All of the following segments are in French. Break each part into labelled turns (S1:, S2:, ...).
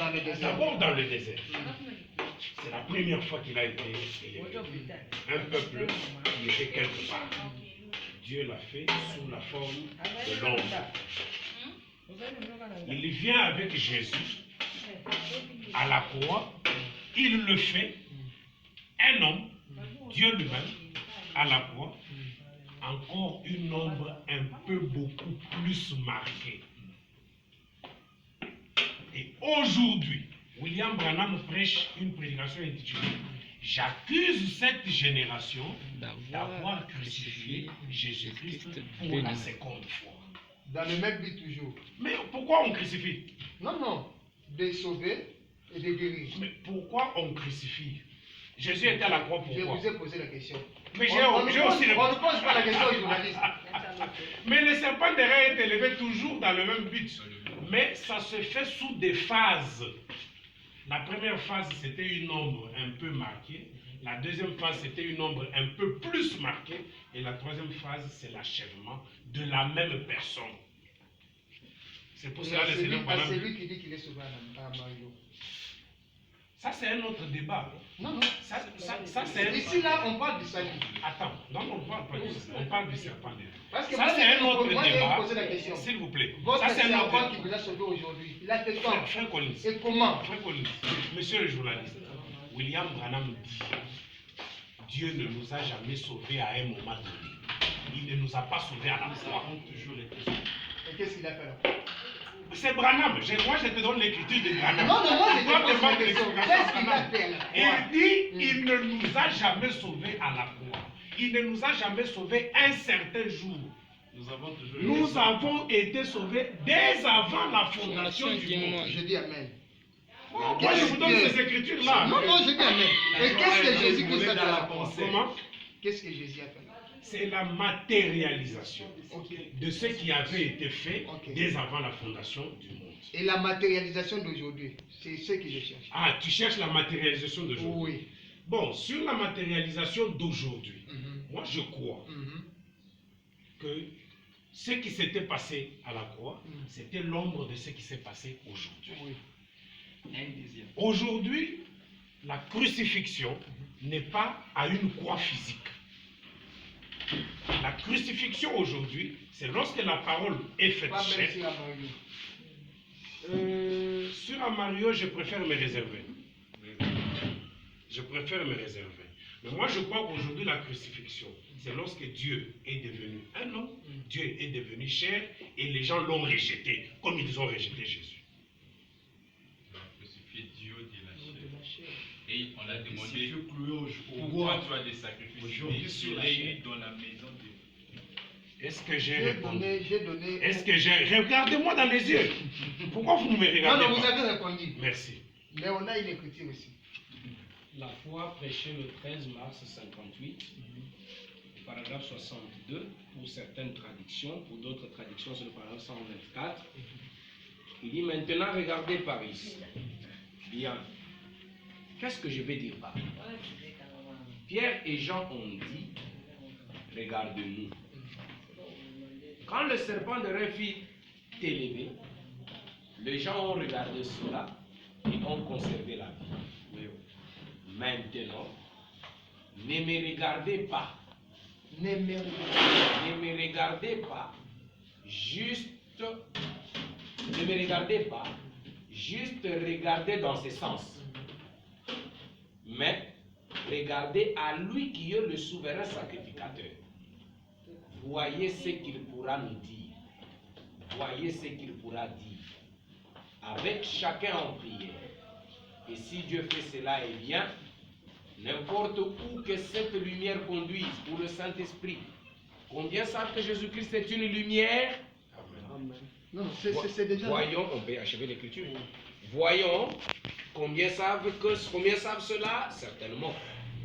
S1: dans le désert.
S2: D'abord dans le désert. C'est la première fois qu'il a été élevé. Un peuple qui était quelque part. Dieu l'a fait sous la forme de l'ombre. Il vient avec Jésus à la croix. Il le fait. Un homme, Dieu lui-même, à la croix. Encore une ombre un peu beaucoup plus marquée. Et aujourd'hui, William Branham prêche une prédication intitulée « J'accuse cette génération d'avoir crucifié Jésus-Christ pour la seconde fois. »
S1: Dans le même but toujours.
S2: Mais pourquoi on crucifie?
S1: Non, de sauver et de guérir.
S2: Mais pourquoi on crucifie? Jésus était à la croix, pourquoi?
S1: Je vous ai posé la question.
S2: Mais
S1: on
S2: j'ai aussi
S1: ne pose pas la question aux journalistes.
S2: Mais le serpent derrière est élevé toujours dans le même but. Mais ça se fait sous des phases. La première phase, c'était une ombre un peu marquée. La deuxième phase, c'était une ombre un peu plus marquée. Et la troisième phase, c'est l'achèvement de la même personne. C'est pour cela que le Seigneur...
S1: C'est lui qui dit qu'il est sauvé à Mario.
S2: Ça, c'est un autre débat.
S1: Non.
S2: Ça c'est
S1: ici, là, on parle du salut.
S2: Attends, non, on ne parle pas du serpent. On parle du serpent.
S1: Parce que
S2: ça, c'est un autre débat.
S1: S'il
S2: vous plaît.
S1: Votre
S2: ça, c'est un autre
S1: qui vous a sauvé aujourd'hui. Il a fait quoi?
S2: Frère Collins.
S1: Et comment?
S2: Frère Collins. Monsieur le journaliste, William Branham dit Dieu ne nous a jamais sauvés à un moment donné. Il ne nous a pas sauvés à la croix.
S1: Et qu'est-ce qu'il a fait là?
S2: C'est Branham. Moi, je te donne l'écriture de Branham.
S1: Non, moi, je te pose la question. Qu'est-ce qu'il a fait là?
S2: Il dit il ne nous a jamais sauvés à la croix. Il ne nous a jamais sauvés un certain jour. Nous avons été sauvés dès avant la fondation du monde.
S1: Je dis Amen.
S2: Moi, je vous donne ces écritures-là.
S1: Non, je dis Amen. Et qu'est-ce que Jésus a fait là?
S2: Comment?
S1: Qu'est-ce que Jésus a fait là?
S2: C'est la matérialisation de ce qui avait été fait dès avant la fondation du monde.
S1: Et la matérialisation d'aujourd'hui, c'est ce que je cherche.
S2: Ah, tu cherches la matérialisation d'aujourd'hui?
S1: Oui.
S2: Bon, sur la matérialisation d'aujourd'hui, moi je crois que ce qui s'était passé à la croix, c'était l'ombre de ce qui s'est passé aujourd'hui. Aujourd'hui, la crucifixion n'est pas à une croix physique. La crucifixion aujourd'hui, c'est lorsque la parole est faite chair. Sur Amario, je préfère me réserver. Mais moi, je crois qu'aujourd'hui, la crucifixion, c'est lorsque Dieu est devenu un homme, Dieu est devenu chair, et les gens l'ont rejeté, comme ils ont rejeté Jésus.
S3: On a crucifié Dieu de la chair. Et on a demandé pourquoi tu as des sacrifices qui réunis dans la maison de Dieu.
S2: Est-ce que j'ai répondu?
S1: Est-ce que j'ai...
S2: Regardez-moi dans les yeux. Pourquoi vous ne me regardez pas?
S1: Non, vous avez répondu.
S2: Merci.
S1: Mais on a une écriture aussi.
S4: La foi prêchée le 13 mars 58, paragraphe 62, pour certaines traductions, pour d'autres traductions, c'est le paragraphe 124. Il dit maintenant, regardez par ici. Bien. Qu'est-ce que je vais dire par là? Pierre et Jean ont dit, regarde-nous. Quand le serpent de Ré fit élevé, les gens ont regardé cela et ont conservé la vie. Maintenant, ne me regardez pas. Ne me regardez pas. Juste, ne me regardez pas. Juste regardez dans ce sens. Mais regardez à lui qui est le souverain sacrificateur. Voyez ce qu'il pourra nous dire. Voyez ce qu'il pourra dire. Avec chacun en prière. Et si Dieu fait cela, eh bien, n'importe où que cette lumière conduise pour le Saint-Esprit. Combien savent que Jésus-Christ est une lumière?
S1: Amen. Non, c'est déjà...
S4: Voyons, on peut achever l'écriture. Voyons, combien savent cela? Certainement.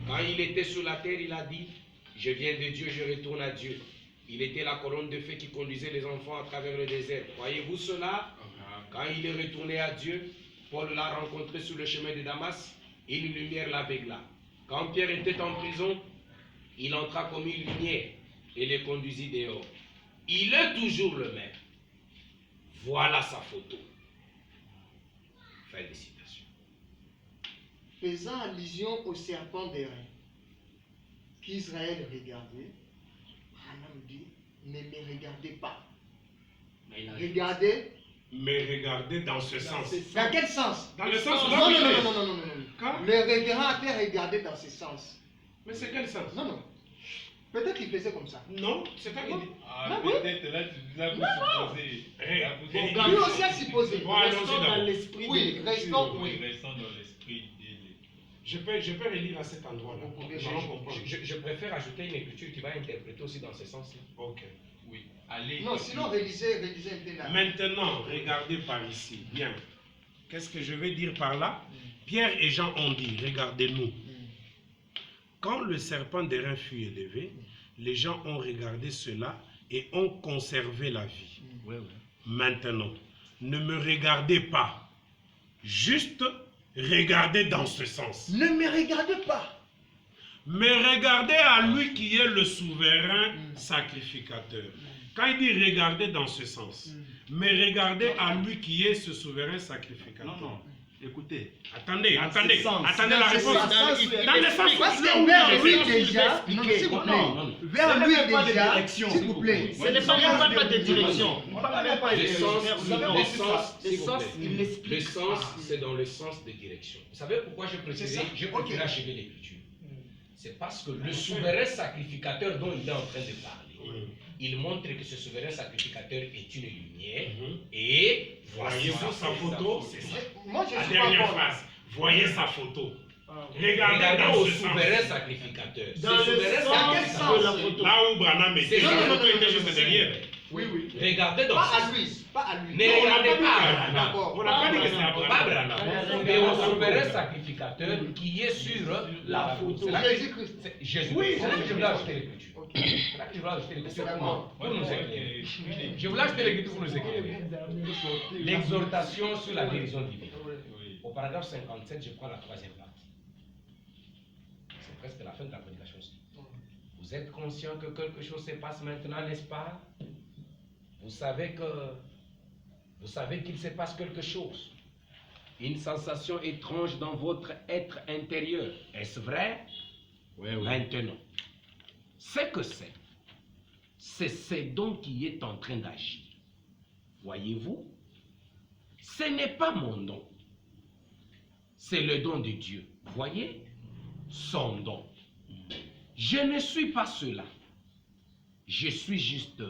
S4: Quand il était sur la terre, il a dit, je viens de Dieu, je retourne à Dieu. Il était la colonne de feu qui conduisait les enfants à travers le désert. Voyez-vous cela? Quand il est retourné à Dieu, Paul l'a rencontré sur le chemin de Damas, et une lumière l'aveugla. Quand Pierre était en prison, il entra comme une lumière et les conduisit dehors. Il est toujours le même. Voilà sa photo. Fin de
S2: citation.
S1: Faisant allusion au serpent d'airain qu'Israël regardait, Branham dit, ne me regardez pas. Regardez.
S2: Mais regardez dans ce sens.
S1: Dans quel sens?
S2: Dans le sens où
S1: Non, non, non, non, non, non, non.
S2: Quand?
S1: Le révérend a fait regarder dans ce sens.
S2: Mais c'est quel sens?
S1: Non, non. Peut-être qu'il faisait comme ça.
S2: Non, c'est pas qu'il dit.
S3: Ah,
S1: Non, oui.
S3: peut-être là, tu l'as supposé.
S1: Lui aussi a supposé.
S2: Bon, allons-y
S1: Restons
S2: d'abord.
S1: dans l'esprit. Oui, restons, oui.
S3: Restons dans l'esprit.
S2: Je peux relire à cet endroit-là.
S1: Vous pouvez
S2: Nous allons comprendre.
S4: Je préfère ajouter une écriture qui va interpréter aussi dans ce sens-là.
S2: Ok.
S3: Oui, allez.
S1: Non, sinon, réalisez un peu là.
S2: Maintenant, regardez par ici. Bien. Qu'est-ce que je vais dire par là? Pierre et Jean ont dit, regardez-nous. Quand le serpent d'airain fut élevé, les gens ont regardé cela et ont conservé la vie. Maintenant, ne me regardez pas. Juste regardez dans ce sens.
S1: Ne me regardez pas.
S2: Mais regardez à lui qui est le souverain sacrificateur. Quand il dit regardez dans ce sens, mais regardez à lui qui est ce souverain sacrificateur.
S5: Non, écoutez.
S2: Attendez la
S1: Dans
S2: réponse.
S1: ce
S2: Dans le sens
S1: Parce
S2: où
S1: que vers lui déjà, non, s'il vous plaît, vers lui déjà, s'il vous plaît,
S5: Ce n'est pas de direction.
S4: Le sens, c'est dans le sens de direction. Vous savez pourquoi j'ai précisé, j'ai préféré achever l'écriture? C'est parce que le souverain sacrificateur dont il est en train de parler, il montre que ce souverain sacrificateur est une lumière et voici
S2: Voyez-vous sa photo, c'est ça.
S1: moi je
S2: La
S1: suis pas
S2: dernière
S1: contre.
S2: phrase. Voyez sa photo. Regardez
S4: Regardez
S2: dans
S4: au
S2: ce sens.
S4: souverain sacrificateur. Ce
S5: Dans le
S4: souverain
S5: sens
S4: sacrificateur,
S5: de la photo.
S2: Là où Branham était,
S4: C'est-
S2: la
S4: non,
S2: photo
S1: non, non,
S2: était
S1: non,
S2: juste
S1: non,
S2: derrière.
S1: Oui, oui.
S4: regardez dans
S1: Pas
S4: ce
S1: à
S4: sens.
S1: lui, pas à lui.
S4: Ne
S2: Non, on n'a
S4: regardez
S2: pas dit
S4: pas
S2: à
S4: à
S2: Branham.
S1: Branham.
S2: On n'a pas dit que c'est à
S4: Pas
S2: Branham.
S4: Branham, mais au souverain sacrificateur qui est sur la photo. C'est là que-
S1: Jésus-Christ.
S4: c'est- Jésus.
S2: Oui,
S4: C'est là que je voulais ajouter l'écriture. C'est là que je voulais ajouter l'écriture pour nous éclairer. Je voulais ajouter l'écriture pour nous éclairer. L'exhortation sur la guérison divine. Au paragraphe 57, je prends la troisième partie. C'est presque la fin de la prédication. Vous êtes conscient que quelque chose se passe maintenant, n'est-ce pas? Vous savez qu'il se passe quelque chose. Une sensation étrange dans votre être intérieur. Est-ce vrai? Maintenant. Ce que c'est ce don qui est en train d'agir. Voyez-vous? Ce n'est pas mon don. C'est le don de Dieu. Voyez? Son don. Je ne suis pas cela. Je suis juste...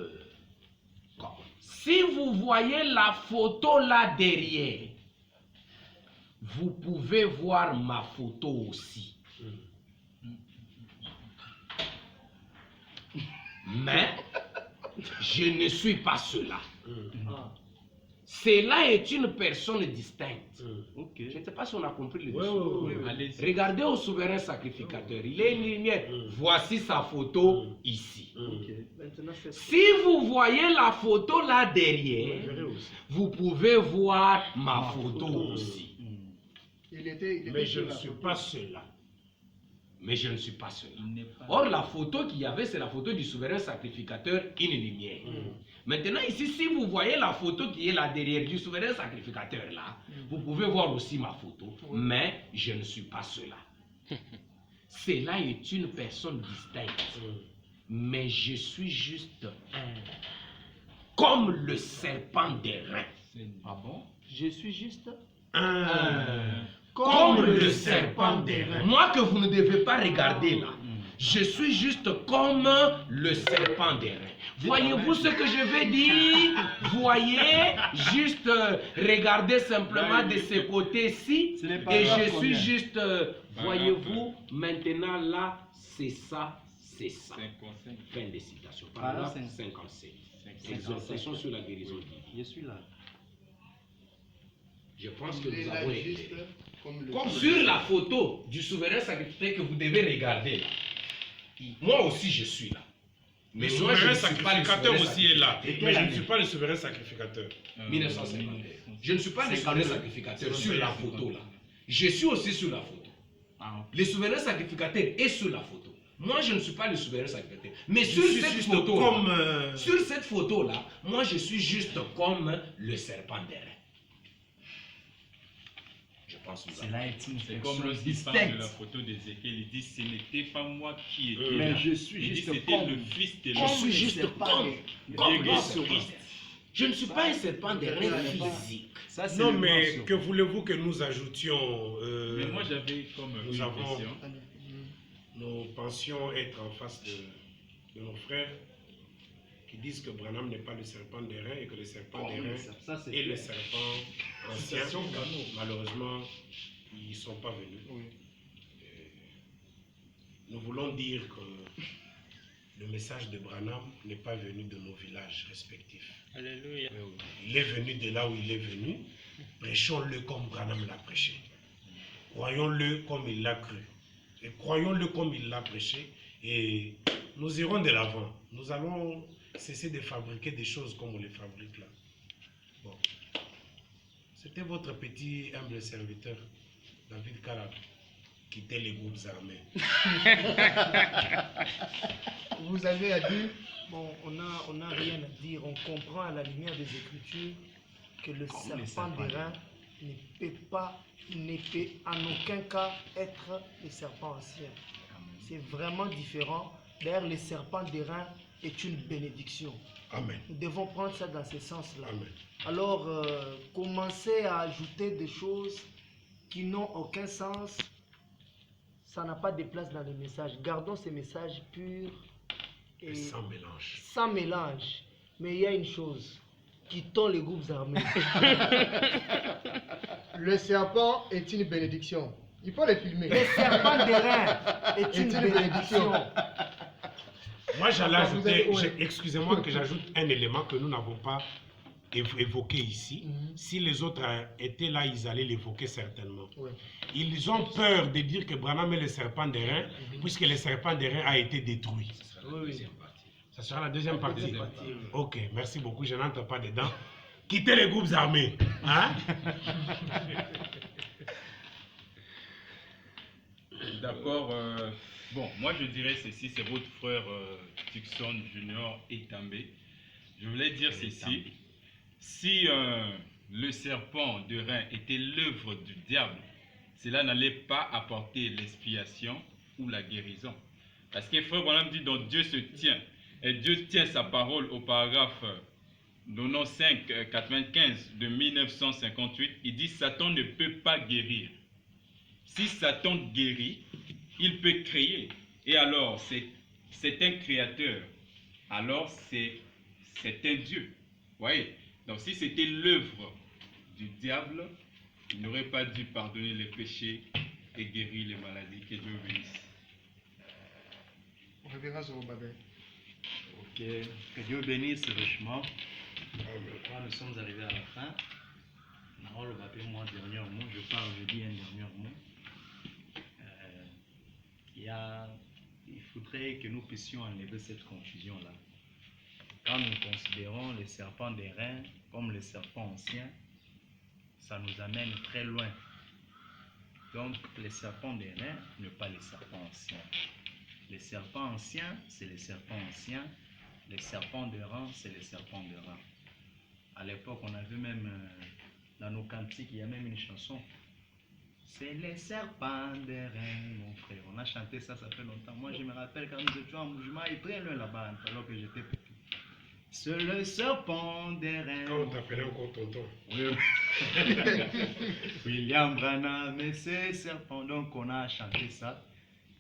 S4: comme. Si vous voyez la photo là derrière, vous pouvez voir ma photo aussi. Mais je ne suis pas cela. Cela est une personne distincte. Je ne sais pas si on a compris le dessous.
S3: Allez-y.
S4: Regardez au souverain sacrificateur. Il est une lumière. Voici sa photo ici. Si vous voyez la photo là derrière, vous pouvez voir ma photo aussi.
S2: Mais je ne suis pas cela.
S4: Mais je ne suis pas cela. Or, la photo qu'il y avait, c'est la photo du souverain sacrificateur, une lumière. Maintenant, ici, si vous voyez la photo qui est là derrière du souverain sacrificateur là, vous pouvez voir aussi ma photo. Mais je ne suis pas cela. Cela est une personne distincte. Mais je suis juste un. Comme le serpent d'airain.
S5: Ah bon? Je suis juste.
S4: Comme le serpent d'airain. Moi que vous ne devez pas regarder là. Je suis juste comme le serpent d'airain. Voyez-vous ce que je veux dire? Voyez, juste regardez simplement de ce côté-ci. Et je suis juste, voyez-vous, maintenant là, c'est ça, c'est ça. Fin de citation. Paragraphe 57. Exhortation sur la guérison divine.
S5: Je suis là.
S4: Je pense que
S1: Il est
S4: nous
S1: là
S4: avons
S1: juste
S4: été.
S1: comme
S4: Sur la photo du souverain sacrificateur que vous devez regarder là, moi aussi je suis là.
S2: Le
S4: moi, je
S2: souverain
S4: ne suis pas le
S2: sacrificateur
S4: souverain
S2: aussi est là.
S4: sacrificateur.
S2: Mais je ne suis pas le souverain sacrificateur.
S4: 1950. Je ne suis pas le souverain sacrificateur sur la photo là. Je suis aussi sur la photo. Le souverain sacrificateur est sur la photo. Moi, je ne suis pas le souverain sacrificateur. Mais sur
S2: Je suis
S4: cette
S2: juste
S4: photo,
S2: comme,
S4: sur cette photo là, moi je suis juste comme le serpent d'airain.
S6: Cela est une
S3: C'est comme
S6: fonction
S3: lorsqu'il parle de
S6: distincte.
S3: la photo d'Ézéchiel, il dit ce n'était pas moi qui étais
S6: Mais
S3: là.
S6: je suis
S3: Il dit
S6: juste
S3: c'était
S6: comme,
S3: le Fils de
S6: je
S3: l'homme.
S6: suis juste comme
S3: Jésus-Christ.
S6: Je ne suis pas un serpent de rein physique. Ça, c'est
S2: Non,
S6: le
S2: mais
S6: morceau.
S2: que voulez-vous que nous ajoutions
S3: Mais moi j'avais comme
S2: nous
S3: une
S2: avons-
S3: question.
S2: Nous pensions être en face de nos frères qui disent que Branham n'est pas le serpent d'airain et que le serpent d'airain
S6: Ça, c'est
S2: et le
S6: clair.
S2: serpent ancien, malheureusement, ils ne sont pas venus. Nous voulons dire que le message de Branham n'est pas venu de nos villages respectifs.
S1: Alléluia.
S2: Il est venu de là où il est venu. Prêchons-le comme Branham l'a prêché. Croyons-le comme il l'a cru. Et croyons-le comme il l'a prêché. Et nous irons de l'avant. Nous allons cesser de fabriquer des choses comme on les fabrique là. Bon. C'était votre petit humble serviteur, David Kalab, qui était les groupes armés.
S7: Vous avez dit, bon, on n'a rien à dire, on comprend à la lumière des Écritures que le serpent d'airain ne peut en aucun cas être le serpent ancien. C'est vraiment différent. D'ailleurs, le serpent d'airain est une bénédiction.
S2: Amen.
S7: Nous devons prendre ça dans ce sens-là.
S2: Amen.
S7: Alors, commencer à ajouter des choses qui n'ont aucun sens, ça n'a pas de place dans le message. Gardons ces messages purs
S2: Et sans mélange.
S7: sans mélange. Mais il y a une chose, quittons les groupes armés.
S1: Le serpent est une bénédiction. Il faut le filmer.
S7: Le serpent d'airain est une bénédiction.
S2: Moi, j'allais
S1: Vous
S2: ajouter,
S1: avez- ouais.
S2: excusez-moi que j'ajoute un élément que nous n'avons pas évoqué ici. Si les autres étaient là, ils allaient l'évoquer certainement.
S1: Ouais.
S2: Ils ont peur de dire que Branham est le serpent d'airain, puisque le serpent d'airain a été détruit. Ça sera la deuxième partie. Ok, merci beaucoup, je n'entre pas dedans. Quittez les groupes armés. Hein?
S3: D'accord. Bon, moi je dirais ceci, c'est votre frère Tucson Junior Etambé. Je voulais dire ceci. Si le serpent de rein était l'œuvre du diable, cela n'allait pas apporter l'expiation ou la guérison. Parce que frère Branham dit donc Dieu se tient. Et Dieu tient sa parole au paragraphe 95 de 1958. Il dit Satan ne peut pas guérir. Si Satan guérit, il peut créer. Et alors, c'est un créateur. Alors, c'est un Dieu. Vous voyez? Donc, si c'était l'œuvre du diable, il n'aurait pas dû pardonner les péchés et guérir les maladies. Que Dieu bénisse.
S1: On reverra sur Babel.
S6: Ok, que Dieu bénisse richement. Quand nous sommes arrivés à la fin, on le va moi dernier mot, je parle, je dis un dernier mot. Il faudrait que nous puissions enlever cette confusion-là. Quand nous considérons les serpents d'airain comme les serpents anciens, ça nous amène très loin. Donc, les serpents d'airain ne pas les serpents anciens. Les serpents anciens, c'est les serpents anciens. Les serpents de rein, c'est les serpents de rein. À l'époque, on avait même, dans nos cantiques, il y a même une chanson. C'est les serpents de rein, mon frère. On a chanté ça, ça fait longtemps. Moi, je me rappelle quand nous étions en mouvement, et très loin là-bas, alors que j'étais petit. C'est le serpent de rein.
S2: Quand on t'appelait encore tonton.
S6: Oui. William Branham et ses serpents. Donc, on a chanté ça,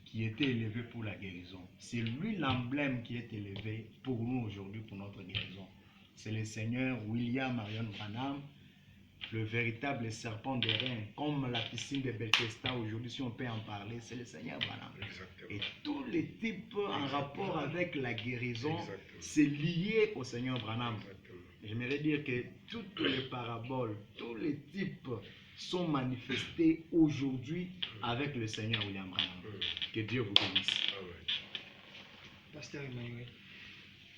S6: qui était élevé pour la guérison. C'est lui l'emblème qui est élevé pour nous aujourd'hui, pour notre guérison. C'est le Seigneur William Marion Branham, le véritable serpent de rein, comme la piscine de Bethesda aujourd'hui, si on peut en parler, c'est le Seigneur Branham.
S2: Exactement.
S6: Et tous les types en rapport avec la guérison,
S2: Exactement.
S6: c'est lié au Seigneur Branham.
S2: Exactement.
S6: J'aimerais dire que toutes les paraboles, tous les types sont manifestés aujourd'hui avec le Seigneur William Branham. Que Dieu vous bénisse.
S2: Ah ouais.
S7: Pasteur Emmanuel.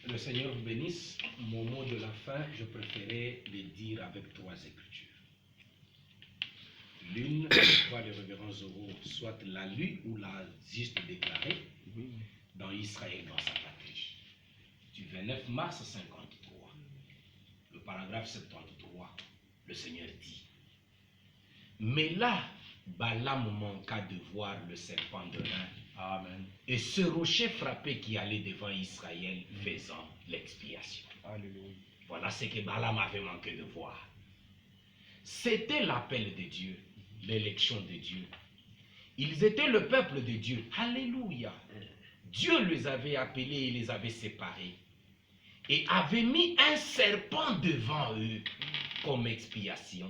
S4: Le Seigneur vous bénisse. Mon mot de la fin, je préférais le dire avec trois écritures. L'une, quoi le révérend Zoro, soit la lue ou la juste déclarée dans Israël, dans sa patrie. Du 29 mars 53, le paragraphe 73, le Seigneur dit: mais là
S8: Balaam manqua de voir le serpent de rein.
S6: Amen.
S8: Et ce rocher frappé qui allait devant Israël faisant l'expiation.
S6: Alléluia.
S8: Voilà ce que Balaam avait manqué de voir. C'était l'appel de Dieu, l'élection de Dieu. Ils étaient le peuple de Dieu. Alléluia. Dieu les avait appelés et les avait séparés. Et avait mis un serpent devant eux comme expiation.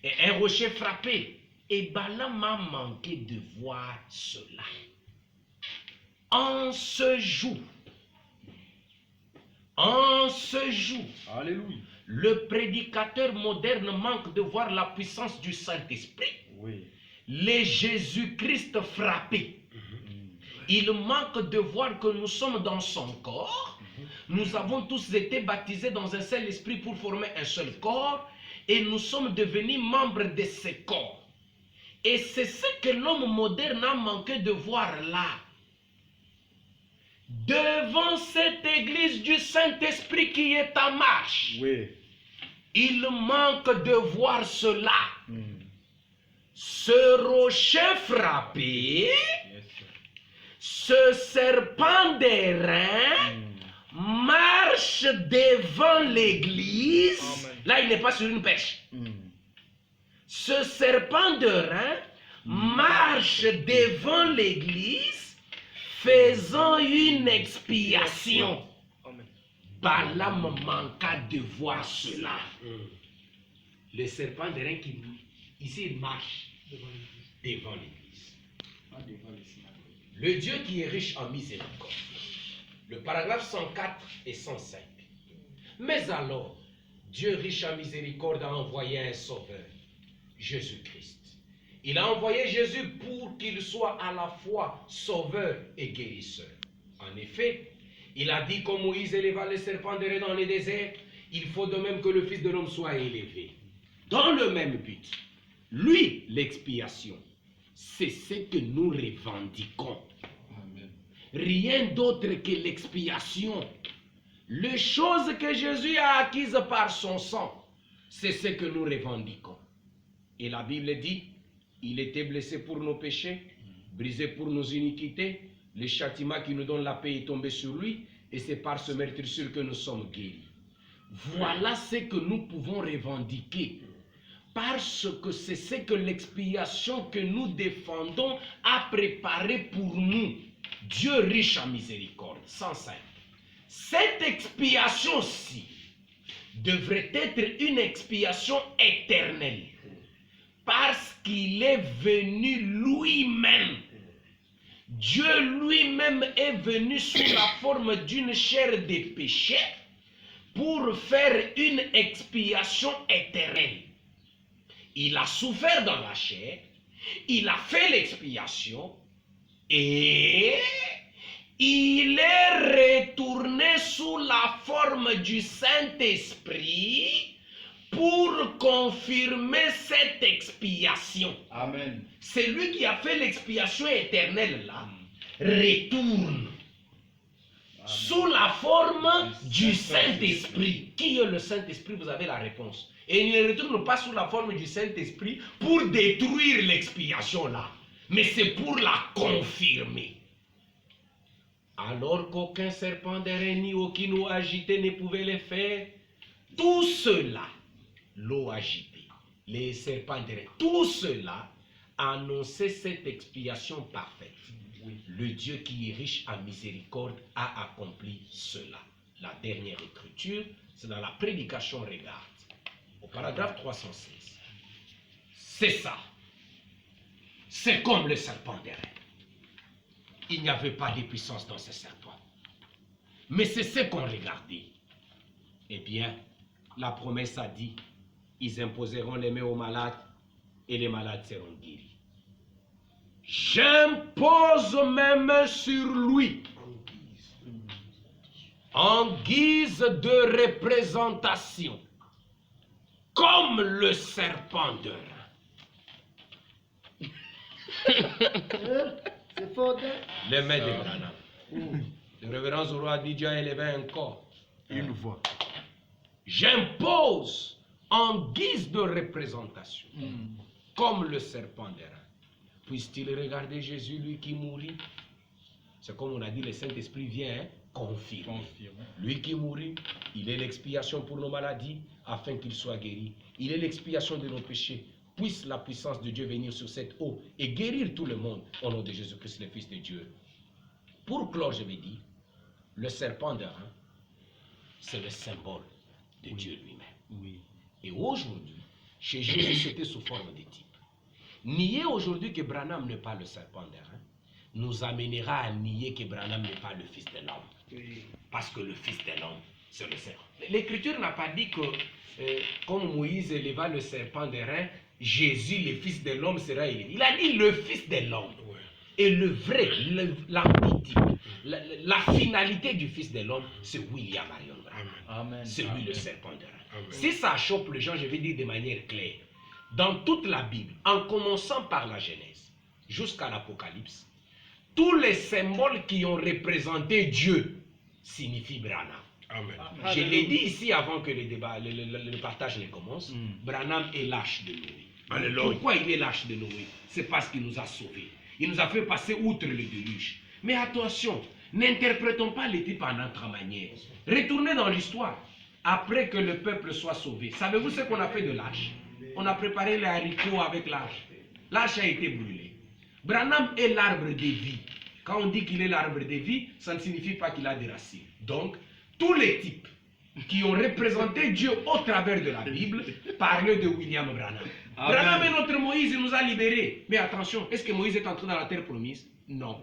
S8: Et un rocher frappé. Et Balaam a manqué de voir cela. En ce jour,
S6: Alléluia.
S8: le prédicateur moderne manque de voir la puissance du Saint-Esprit.
S6: Oui.
S8: Les Jésus-Christ frappés. Il manque de voir que nous sommes dans son corps. Nous avons tous été baptisés dans un seul esprit pour former un seul corps. Et nous sommes devenus membres de ce corps. Et c'est ce que l'homme moderne a manqué de voir là. Devant cette église du Saint-Esprit qui est en marche.
S6: Oui.
S8: Il manque de voir cela. Ce rocher frappé, ce serpent d'airain marche devant l'église. Là, il n'est pas sur une pêche. Ce serpent d'airain marche devant l'église faisant une expiation. Balaam manqua de voir cela. Le serpent d'airain qui ici il marche devant l'église. Le Dieu qui est riche en miséricorde. Le paragraphe 104 et 105. Mais alors, Dieu riche en miséricorde a envoyé un sauveur, Jésus-Christ. Il a envoyé Jésus pour qu'il soit à la fois sauveur et guérisseur. En effet, il a dit comme Moïse éleva le serpent d'airain dans le désert, il faut de même que le Fils de l'homme soit élevé. Dans le même but. Lui, l'expiation, c'est ce que nous revendiquons. Amen. Rien d'autre que l'expiation. Les choses que Jésus a acquises par son sang, c'est ce que nous revendiquons. Et la Bible dit, il était blessé pour nos péchés, brisé pour nos iniquités, le châtiment qui nous donne la paix est tombé sur lui, et c'est par ce meurtrissure que nous sommes guéris. Voilà ce que nous pouvons revendiquer. Parce que c'est ce que l'expiation que nous défendons a préparé pour nous. Dieu riche en miséricorde. 105. Cette expiation-ci devrait être une expiation éternelle. Parce qu'il est venu lui-même. Dieu lui-même est venu sous la forme d'une chair des péchés pour faire une expiation éternelle. Il a souffert dans la chair, il a fait l'expiation et il est retourné sous la forme du Saint-Esprit pour confirmer cette expiation.
S6: Amen.
S8: C'est lui qui a fait l'expiation éternelle là, retourne sous la forme du Saint-Esprit. Qui est le Saint-Esprit? Vous avez la réponse. Et il ne retourne pas sous la forme du Saint-Esprit pour détruire l'expiation là, mais c'est pour la confirmer. Alors qu'aucun serpent d'airain ni aucune eau agitée ne pouvait le faire, tout cela, l'eau agitée, les serpents d'airain, tout cela annonçait cette expiation parfaite. Le Dieu qui est riche en miséricorde a accompli cela. La dernière écriture, c'est dans la prédication, regarde, au paragraphe 316. C'est ça. C'est comme le serpent d'airain. Il n'y avait pas de puissance dans ce serpent. Mais c'est ce qu'on regardait. Eh bien, la promesse a dit, ils imposeront les mains aux malades et les malades seront guéris. J'impose mes mains sur lui en guise de représentation, comme le serpent de rein.
S7: C'est fort.
S8: Les mains de Branham. Le révérend Zoro a dit Dieu a élevé un corps.
S5: Une voix.
S8: J'impose en guise de représentation. comme le serpent d'airain. Puisse-t-il regarder Jésus, lui qui mourit? C'est comme on a dit, le Saint-Esprit vient confirmer. Lui qui mourit, il est l'expiation pour nos maladies, afin qu'il soit guéri. Il est l'expiation de nos péchés. Puisse la puissance de Dieu venir sur cette eau et guérir tout le monde au nom de Jésus-Christ, le Fils de Dieu. Pour clore, je vais dire, le serpent d'airain, c'est le symbole de Dieu lui-même.
S6: Oui.
S8: Et aujourd'hui, chez Jésus, c'était sous forme de type. Nier aujourd'hui que Branham n'est pas le serpent d'airain nous amènera à nier que Branham n'est pas le Fils de l'homme. Parce que le Fils de l'homme, c'est le serpent. L'Écriture n'a pas dit que, comme Moïse éleva le serpent d'airain, Jésus, le Fils de l'homme, sera élevé. Il a dit le Fils de l'homme. Et le vrai, l'antitype, la finalité du Fils de l'homme, c'est William Marion Branham. C'est lui le serpent d'airain. Si ça choque les gens, je vais dire de manière claire. Dans toute la Bible, en commençant par la Genèse jusqu'à l'Apocalypse, tous les symboles qui ont représenté Dieu signifient Branham.
S2: Amen.
S8: Je l'ai dit ici avant que le partage ne commence. Branham est lâche de Noé. Pourquoi il est lâche de Noé? C'est parce qu'il nous a sauvés. Il nous a fait passer outre le déluge. Mais attention, n'interprétons pas les types en notre manière. Retournez dans l'histoire. Après que le peuple soit sauvé, savez-vous ce qu'on a fait de l'arche? On a préparé les haricots avec l'arche. L'arche a été brûlée. Branham est l'arbre de vie. Quand on dit qu'il est l'arbre de vie, ça ne signifie pas qu'il a des racines. Donc, tous les types qui ont représenté Dieu au travers de la Bible parlaient de William Branham. Branham est notre Moïse, il nous a libérés. Mais attention, est-ce que Moïse est entré dans la terre promise? Non.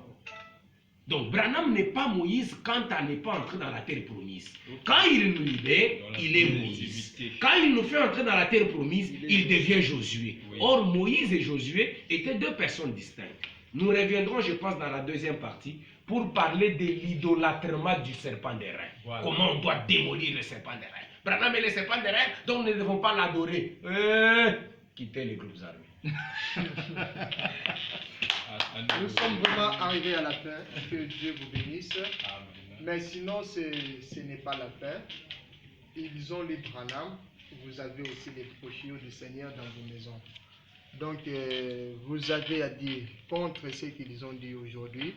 S8: Donc Branham n'est pas Moïse quand il n'est pas entré dans la terre promise. Quand il nous libère, il est Moïse. Quand il nous fait entrer dans la terre promise, il devient Josué. Or, Moïse et Josué étaient deux personnes distinctes. Nous reviendrons, je pense, dans la deuxième partie pour parler de l'idolâtrement du serpent d'airain. Comment on doit démolir le serpent d'airain. Branham est le serpent d'airain, donc nous ne devons pas l'adorer. Quittez les groupes armés.
S7: Nous sommes vraiment arrivés à la fin. Que Dieu vous bénisse. Mais sinon, ce n'est pas la fin. Ils ont les Branham. Vous avez aussi les prochios du Seigneur dans vos maisons. Donc, vous avez à dire contre ce qu'ils ont dit aujourd'hui.